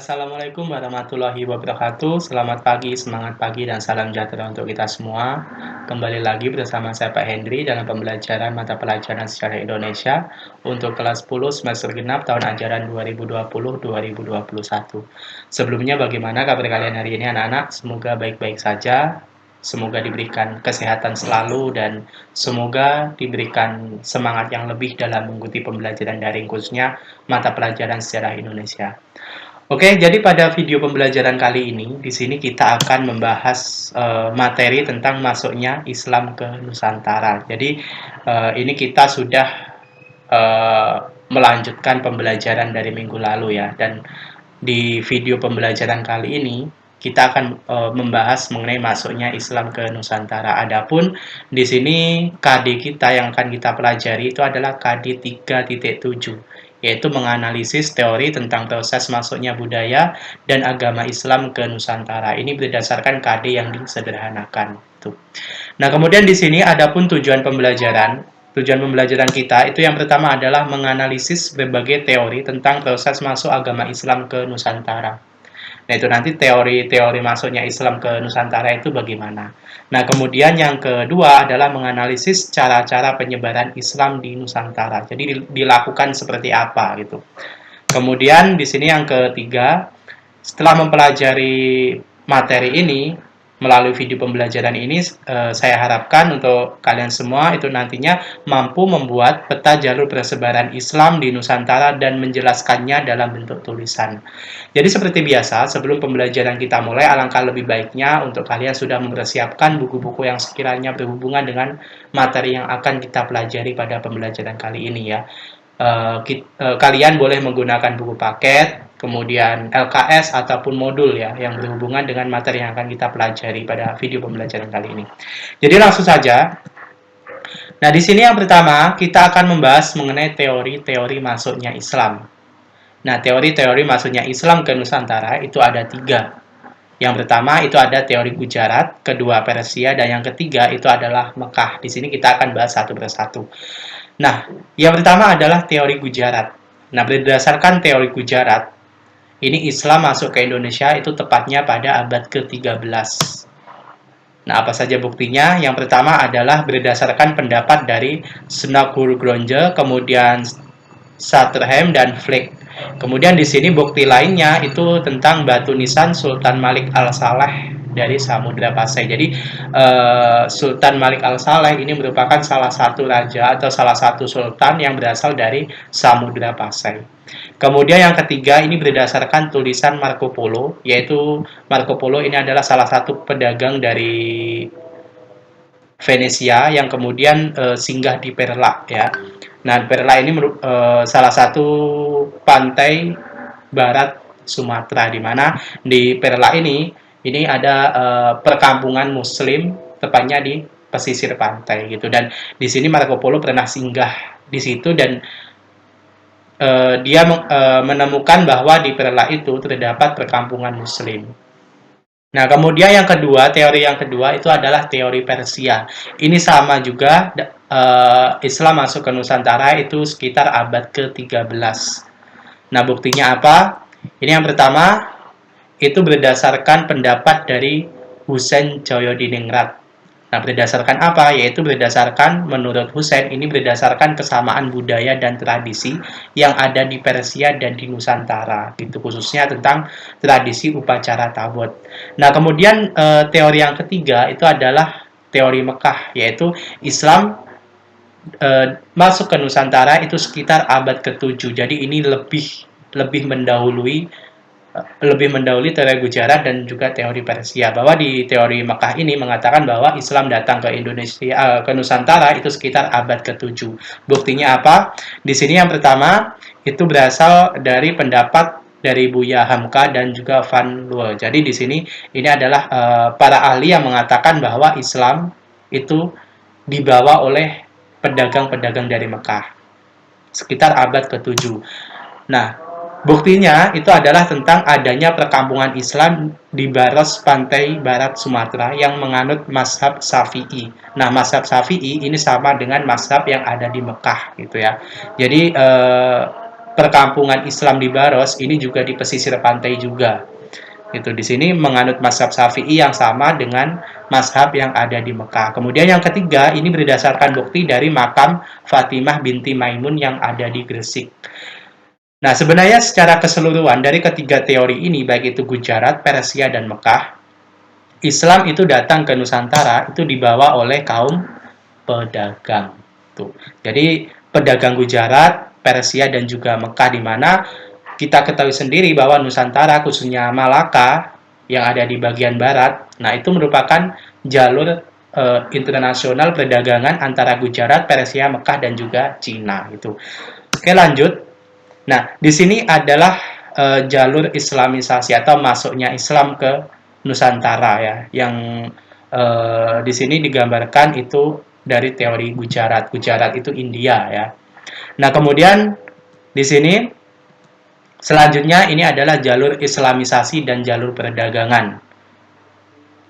Assalamualaikum warahmatullahi wabarakatuh. Selamat pagi, semangat pagi, dan salam sejahtera untuk kita semua. Kembali lagi bersama saya Pak Hendri dalam pembelajaran mata pelajaran sejarah Indonesia untuk kelas 10 semester genap tahun ajaran 2020-2021. Sebelumnya bagaimana kabar kalian hari ini anak-anak? Semoga baik-baik saja. Semoga diberikan kesehatan selalu dan semoga diberikan semangat yang lebih dalam mengikuti pembelajaran daring khususnya mata pelajaran sejarah Indonesia. Oke, jadi pada video pembelajaran kali ini, di sini kita akan membahas materi tentang masuknya Islam ke Nusantara. Jadi ini kita sudah melanjutkan pembelajaran dari minggu lalu ya, dan di video pembelajaran kali ini kita akan membahas mengenai masuknya Islam ke Nusantara. Adapun di sini KD kita yang akan kita pelajari itu adalah KD 3.7, yaitu menganalisis teori tentang proses masuknya budaya dan agama Islam ke Nusantara. Ini berdasarkan KD yang disederhanakan. Nah, kemudian di sini adapun tujuan pembelajaran. Tujuan pembelajaran kita itu yang pertama adalah menganalisis berbagai teori tentang proses masuk agama Islam ke Nusantara. Nah, itu nanti teori-teori masuknya Islam ke Nusantara itu bagaimana. Nah, kemudian yang kedua adalah menganalisis cara-cara penyebaran Islam di Nusantara. Jadi dilakukan seperti apa gitu. Kemudian di sini yang ketiga, setelah mempelajari materi ini melalui video pembelajaran ini, saya harapkan untuk kalian semua itu nantinya mampu membuat peta jalur persebaran Islam di Nusantara dan menjelaskannya dalam bentuk tulisan. Jadi seperti biasa, sebelum pembelajaran kita mulai, alangkah lebih baiknya untuk kalian sudah mempersiapkan buku-buku yang sekiranya berhubungan dengan materi yang akan kita pelajari pada pembelajaran kali ini ya. Kalian boleh menggunakan buku paket, kemudian LKS ataupun modul ya yang berhubungan dengan materi yang akan kita pelajari pada video pembelajaran kali ini. Jadi langsung saja. Nah, di sini yang pertama kita akan membahas mengenai teori-teori masuknya Islam. Nah, teori-teori masuknya Islam ke Nusantara itu ada 3. Yang pertama itu ada teori Gujarat, kedua Persia, dan yang ketiga itu adalah Mekah. Di sini kita akan bahas satu persatu. Nah, yang pertama adalah teori Gujarat. Nah, berdasarkan teori Gujarat, ini Islam masuk ke Indonesia itu tepatnya pada abad ke-13. Nah, apa saja buktinya? Yang pertama adalah berdasarkan pendapat dari Snagur Gronje, kemudian Sutherham, dan Flick. Kemudian di sini bukti lainnya itu tentang batu nisan Sultan Malik Al-Saleh dari Samudra Pasai. Jadi Sultan Malik Al-Saleh ini merupakan salah satu raja atau salah satu sultan yang berasal dari Samudra Pasai. Kemudian yang ketiga ini berdasarkan tulisan Marco Polo, yaitu Marco Polo ini adalah salah satu pedagang dari Venesia yang kemudian singgah di Perla ya. Nah, Perla ini salah satu pantai barat Sumatera, di mana di Perla ini ada perkampungan Muslim, tepatnya di pesisir pantai gitu. Dan di sini Marco Polo pernah singgah di situ dan dia menemukan bahwa di Perla itu terdapat perkampungan Muslim. Nah, kemudian yang kedua, teori yang kedua itu adalah teori Persia. Ini sama juga, Islam masuk ke Nusantara itu sekitar abad ke-13. Nah, buktinya apa? Ini yang pertama, itu berdasarkan pendapat dari Husain Joyodiningrat. Nah, berdasarkan apa? Yaitu berdasarkan, menurut Husain, ini berdasarkan kesamaan budaya dan tradisi yang ada di Persia dan di Nusantara, gitu, khususnya tentang tradisi upacara tabut. Nah, kemudian teori yang ketiga itu adalah teori Mekah, yaitu Islam masuk ke Nusantara itu sekitar abad ke-7. Jadi ini lebih mendahului teori Gujarat dan juga teori Persia, bahwa di teori Mekah ini mengatakan bahwa Islam datang ke Indonesia, ke Nusantara itu sekitar abad ke-7. Buktinya apa? Di sini yang pertama itu berasal dari pendapat dari Buya Hamka dan juga Van Luel. Jadi di sini ini adalah para ahli yang mengatakan bahwa Islam itu dibawa oleh pedagang-pedagang dari Mekah sekitar abad ke-7. Nah, buktinya itu adalah tentang adanya perkampungan Islam di baras pantai barat Sumatera yang menganut mazhab Syafi'i. Nah, mazhab Syafi'i ini sama dengan mazhab yang ada di Mekah gitu ya. Jadi perkampungan Islam di Baros ini juga di pesisir pantai juga. Itu di sini menganut mazhab Syafi'i yang sama dengan mazhab yang ada di Mekah. Kemudian yang ketiga, ini berdasarkan bukti dari makam Fatimah binti Maimun yang ada di Gresik. Nah, sebenarnya secara keseluruhan dari ketiga teori ini, baik itu Gujarat, Persia, dan Mekah, Islam itu datang ke Nusantara itu dibawa oleh kaum pedagang. Tuh. Jadi pedagang Gujarat, Persia, dan juga Mekah, di mana kita ketahui sendiri bahwa Nusantara, khususnya Malaka, yang ada di bagian barat, nah itu merupakan jalur internasional perdagangan antara Gujarat, Persia, Mekah, dan juga Cina. Itu. Oke, lanjut. Nah, di sini adalah jalur Islamisasi atau masuknya Islam ke Nusantara ya, yang di sini digambarkan itu dari teori Gujarat. Gujarat itu India ya. Nah, kemudian di sini selanjutnya ini adalah jalur Islamisasi dan jalur perdagangan.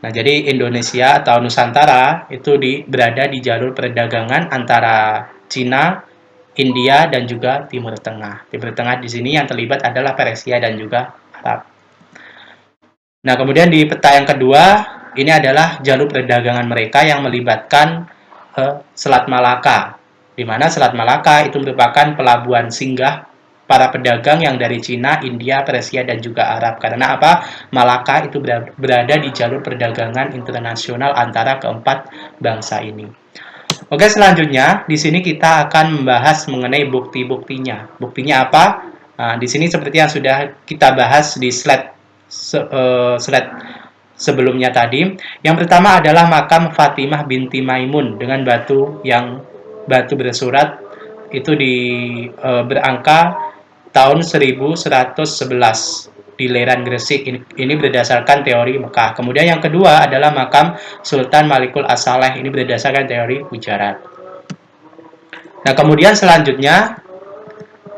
Nah, jadi Indonesia atau Nusantara itu berada di jalur perdagangan antara Cina, India, dan juga Timur Tengah. Timur Tengah di sini yang terlibat adalah Persia dan juga Arab. Nah, kemudian di peta yang kedua, ini adalah jalur perdagangan mereka yang melibatkan Selat Malaka, di mana Selat Malaka itu merupakan pelabuhan singgah para pedagang yang dari Cina, India, Persia, dan juga Arab. Karena apa? Malaka itu berada di jalur perdagangan internasional antara keempat bangsa ini. Oke, selanjutnya di sini kita akan membahas mengenai bukti-buktinya. Buktinya apa? Nah, di sini seperti yang sudah kita bahas di slide sebelumnya tadi. Yang pertama adalah makam Fatimah binti Maimun dengan batu bersurat itu berangka tahun 1111 di Leran Gresik. Ini berdasarkan teori Mekah. Kemudian yang kedua adalah makam Sultan Malikul As-Saleh. Ini berdasarkan teori Gujarat. Nah, kemudian selanjutnya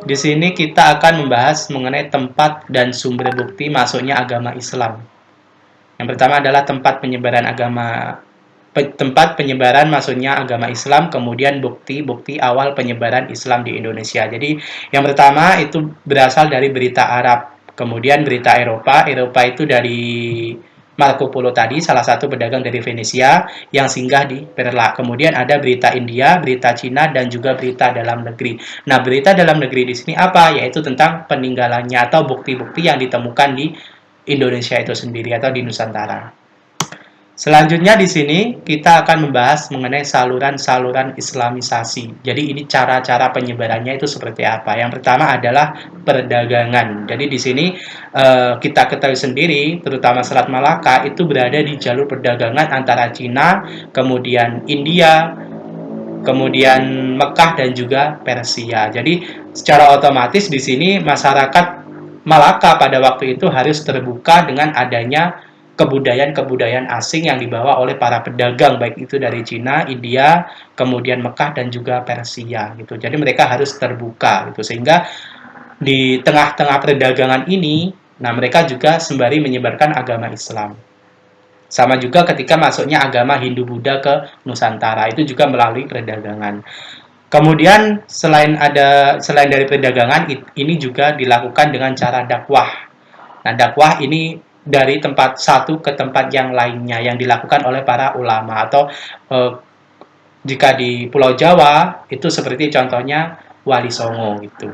di sini kita akan membahas mengenai tempat dan sumber bukti masuknya agama Islam. Yang pertama adalah tempat penyebaran masuknya agama Islam, kemudian bukti-bukti awal penyebaran Islam di Indonesia. Jadi yang pertama itu berasal dari berita Arab, kemudian berita Eropa itu dari Marco Polo tadi, salah satu pedagang dari Venesia yang singgah di Perla. Kemudian ada berita India, berita Cina, dan juga berita dalam negeri. Nah, berita dalam negeri di sini apa? Yaitu tentang peninggalannya atau bukti-bukti yang ditemukan di Indonesia itu sendiri atau di Nusantara. Selanjutnya di sini kita akan membahas mengenai saluran-saluran Islamisasi. Jadi ini cara-cara penyebarannya itu seperti apa? Yang pertama adalah perdagangan. Jadi di sini kita ketahui sendiri, terutama Selat Malaka itu berada di jalur perdagangan antara Cina, kemudian India, kemudian Mekah dan juga Persia. Jadi secara otomatis di sini masyarakat Malaka pada waktu itu harus terbuka dengan adanya kebudayaan-kebudayaan asing yang dibawa oleh para pedagang, baik itu dari Cina, India, kemudian Mekah dan juga Persia gitu. Jadi mereka harus terbuka gitu, sehingga di tengah-tengah perdagangan ini, nah mereka juga sembari menyebarkan agama Islam. Sama juga ketika masuknya agama Hindu-Buddha ke Nusantara, itu juga melalui perdagangan. Kemudian selain dari perdagangan, ini juga dilakukan dengan cara dakwah. Nah, dakwah ini dari tempat satu ke tempat yang lainnya yang dilakukan oleh para ulama, atau jika di Pulau Jawa itu seperti contohnya Wali Songo gitu.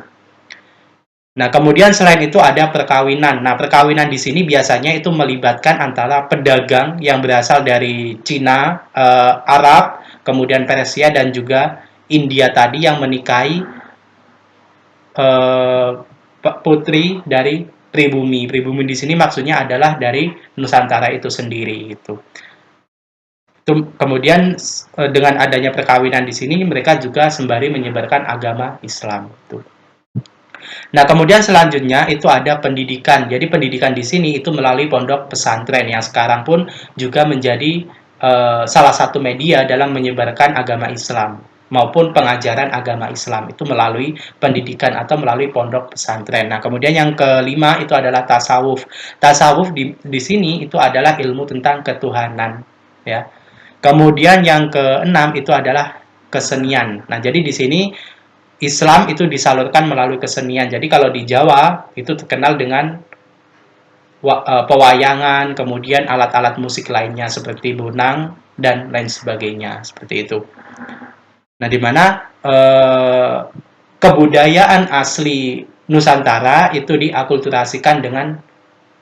Nah, kemudian selain itu ada perkawinan. Nah, perkawinan di sini biasanya itu melibatkan antara pedagang yang berasal dari Cina, Arab, kemudian Persia dan juga India tadi yang menikahi putri dari pribumi. Pribumi di sini maksudnya adalah dari Nusantara itu sendiri gitu. Kemudian dengan adanya perkawinan di sini mereka juga sembari menyebarkan agama Islam gitu. Nah, kemudian selanjutnya itu ada pendidikan. Jadi pendidikan di sini itu melalui pondok pesantren yang sekarang pun juga menjadi salah satu media dalam menyebarkan agama Islam maupun pengajaran agama Islam itu melalui pendidikan atau melalui pondok pesantren. Nah, kemudian yang kelima itu adalah tasawuf. Tasawuf di sini itu adalah ilmu tentang ketuhanan, ya. Kemudian yang keenam itu adalah kesenian. Nah, jadi di sini Islam itu disalurkan melalui kesenian. Jadi kalau di Jawa itu terkenal dengan pewayangan, kemudian alat-alat musik lainnya seperti bonang dan lain sebagainya, seperti itu. Nah, di mana kebudayaan asli Nusantara itu diakulturasikan dengan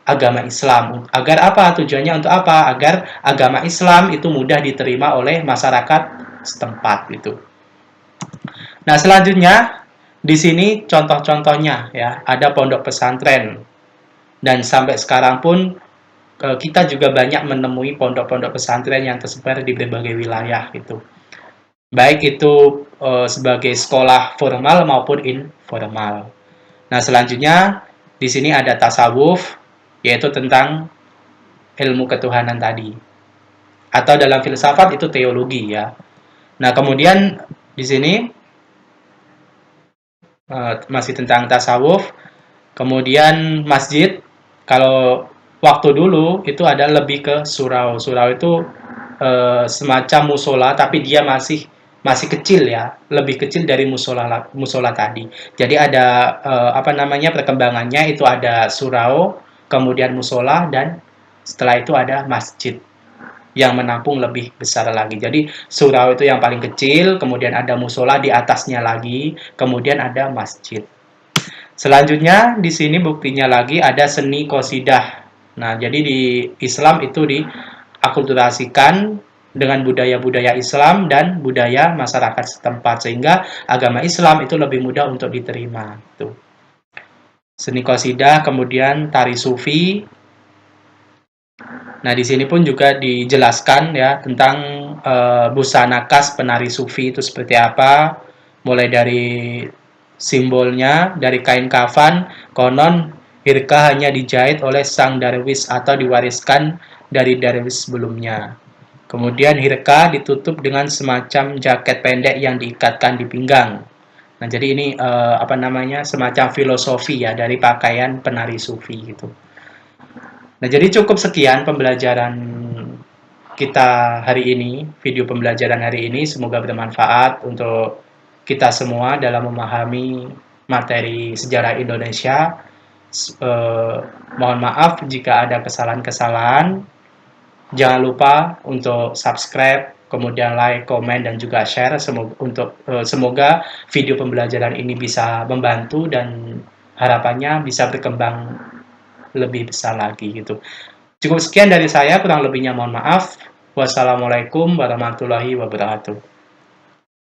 agama Islam. Agar apa? Tujuannya untuk apa? Agar agama Islam itu mudah diterima oleh masyarakat setempat gitu. Nah, selanjutnya di sini contoh-contohnya ya, ada pondok pesantren dan sampai sekarang pun kita juga banyak menemui pondok-pondok pesantren yang tersebar di berbagai wilayah gitu. Baik itu sebagai sekolah formal maupun informal. Nah, selanjutnya di sini ada tasawuf, yaitu tentang ilmu ketuhanan tadi. Atau dalam filsafat itu teologi ya. Nah, kemudian di sini masih tentang tasawuf. Kemudian masjid, kalau waktu dulu itu ada lebih ke surau. Surau itu semacam musola, tapi dia masih kecil ya, lebih kecil dari musola tadi. Jadi ada apa namanya perkembangannya itu ada surau, kemudian musola, dan setelah itu ada masjid yang menampung lebih besar lagi. Jadi surau itu yang paling kecil, kemudian ada musola di atasnya lagi, kemudian ada masjid. Selanjutnya di sini buktinya lagi ada seni qasidah. Nah, jadi di Islam itu diakulturasikan dengan budaya-budaya Islam dan budaya masyarakat setempat sehingga agama Islam itu lebih mudah untuk diterima. Tuh. Seni qasidah, kemudian tari sufi. Nah, di sini pun juga dijelaskan ya tentang busana khas penari sufi itu seperti apa, mulai dari simbolnya, dari kain kafan, konon hirka hanya dijahit oleh sang darwis atau diwariskan dari darwis sebelumnya. Kemudian hirka ditutup dengan semacam jaket pendek yang diikatkan di pinggang. Nah, jadi ini apa namanya semacam filosofi ya dari pakaian penari sufi gitu. Nah, jadi cukup sekian pembelajaran kita hari ini, video pembelajaran hari ini. Semoga bermanfaat untuk kita semua dalam memahami materi sejarah Indonesia. Mohon maaf jika ada kesalahan-kesalahan. Jangan lupa untuk subscribe, kemudian like, komen, dan juga share. Semoga video pembelajaran ini bisa membantu dan harapannya bisa berkembang lebih besar lagi gitu. Cukup sekian dari saya, kurang lebihnya mohon maaf. Wassalamualaikum warahmatullahi wabarakatuh.